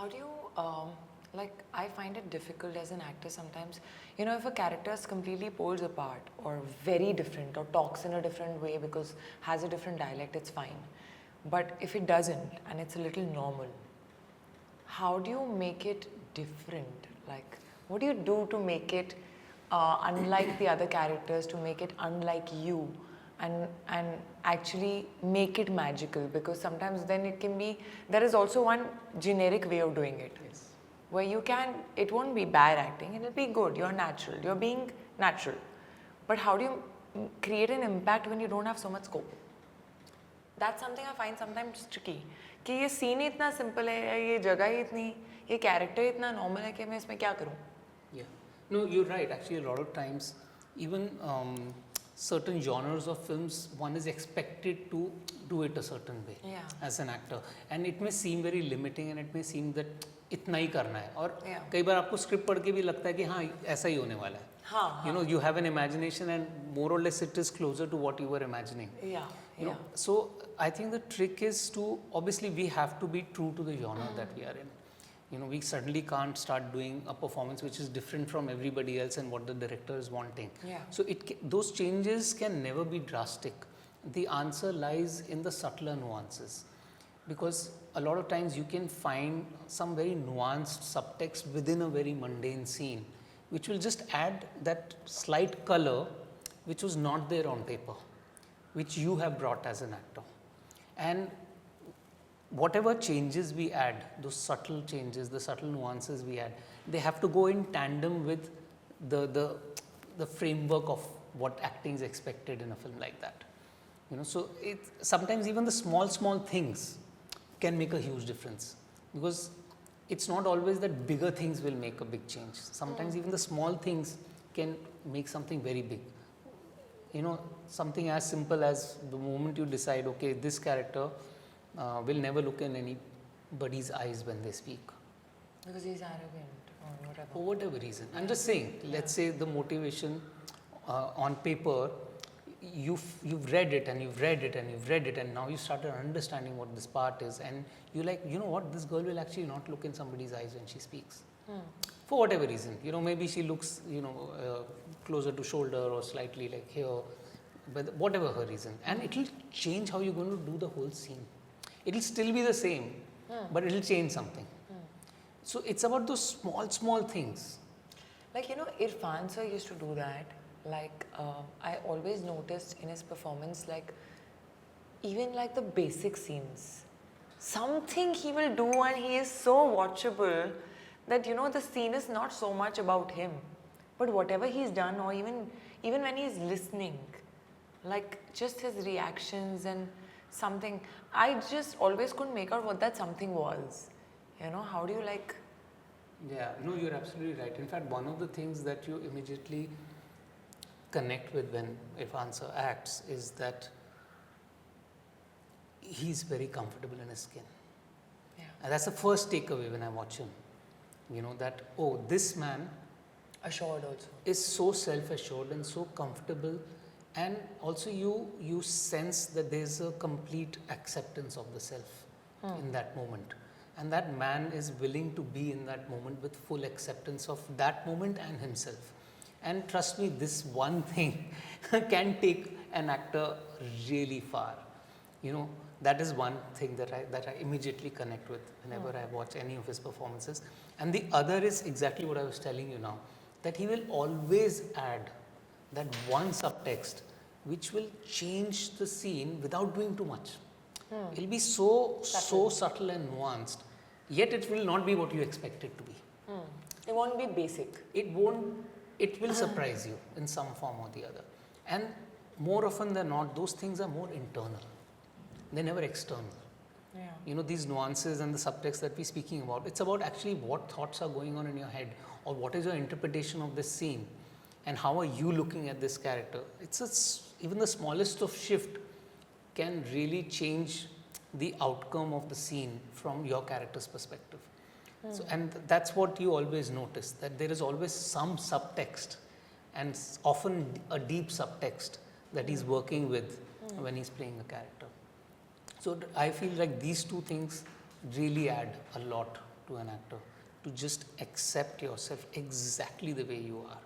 How do you, like, I find it difficult as an actor sometimes, you know, if a character is completely poles apart or very different or talks in a different way because has a different dialect, it's fine. But if it doesn't and it's a little normal, how do you make it different? Like, what do you do to make it unlike the other characters, to make it unlike you, and actually make it magical? Because sometimes then it can be, there is also one generic way of doing it. Yes. Where you can, it won't be bad acting, it'll be good, you're natural, you're being natural. But how do you create an impact when you don't have so much scope? That's something I find sometimes tricky. कि ये scene ही इतना simple है, ये जगह ही इतनी, ये character इतना normal है कि मैं इसमें क्या करूँ? Yeah. No, you're right. Actually, a lot of times, even certain genres of films, one is expected to do it a certain way as an actor, and it may seem very limiting, and it may seem that इतना ही करना है, और कई बार आपको script पढ़ के भी लगता है कि हाँ ऐसा ही होने वाला है. You know, you have an imagination, and more or less it is closer to what you were imagining. You know, so I think the trick is to, obviously we have to be true to the genre that we are in. You know, we certainly can't start doing a performance which is different from everybody else and what the director is wanting. So those changes can never be drastic. The answer lies in the subtler nuances, because a lot of times you can find some very nuanced subtext within a very mundane scene, which will just add that slight color which was not there on paper, which you have brought as an actor. And whatever changes we add, those subtle changes, the subtle nuances we add, they have to go in tandem with the framework of what acting is expected in a film like that. You know, so sometimes even the small things can make a huge difference, because it's not always that bigger things will make a big change. Sometimes even the small things can make something very big. You know, something as simple as the moment you decide, okay, this character will never look in anybody's eyes when they speak. Because he's arrogant or whatever. For whatever reason. I'm just saying, let's say the motivation on paper, you've read it and you've read it and you've read it, and now you started understanding what this part is, and you're like, you know what, this girl will actually not look in somebody's eyes when she speaks. For whatever reason. You know, maybe she looks, you know, closer to shoulder or slightly like here, but whatever her reason. And it will change how you're going to do the whole scene. It will still be the same, but it will change something. So it's about those small things. Like, you know, Irfan sir used to do that. Like, I always noticed in his performance, like, even like the basic scenes, something he will do and he is so watchable that, you know, the scene is not so much about him, but whatever he's done, or even when he's listening, like just his reactions and something, I just always couldn't make out what that something was. You know, how do you like? Yeah, no, you're absolutely right. In fact, one of the things that you immediately connect with when Irfan sir acts is that he's very comfortable in his skin. And that's the first takeaway when I watch him. You know, that, oh, this man Assured also. is so self-assured and so comfortable, and also you sense that there's a complete acceptance of the self in that moment. And that man is willing to be in that moment with full acceptance of that moment and himself. And trust me, this one thing can take an actor really far. You know, that is one thing that I immediately connect with whenever I watch any of his performances. And the other is exactly what I was telling you now, that he will always add that one subtext which will change the scene without doing too much. It will be so subtle and nuanced, yet it will not be what you expect it to be. It won't be basic. It will surprise you in some form or the other. And more often than not, those things are more internal. They're never external. You know, these nuances and the subtext that we're speaking about, it's about actually what thoughts are going on in your head, or what is your interpretation of this scene, and how are you looking at this character. Even the smallest of shift can really change the outcome of the scene from your character's perspective. So, and that's what you always notice, that there is always some subtext, and often a deep subtext that he's working with when he's playing a character. So I feel like these two things really add a lot to an actor to just accept yourself exactly the way you are.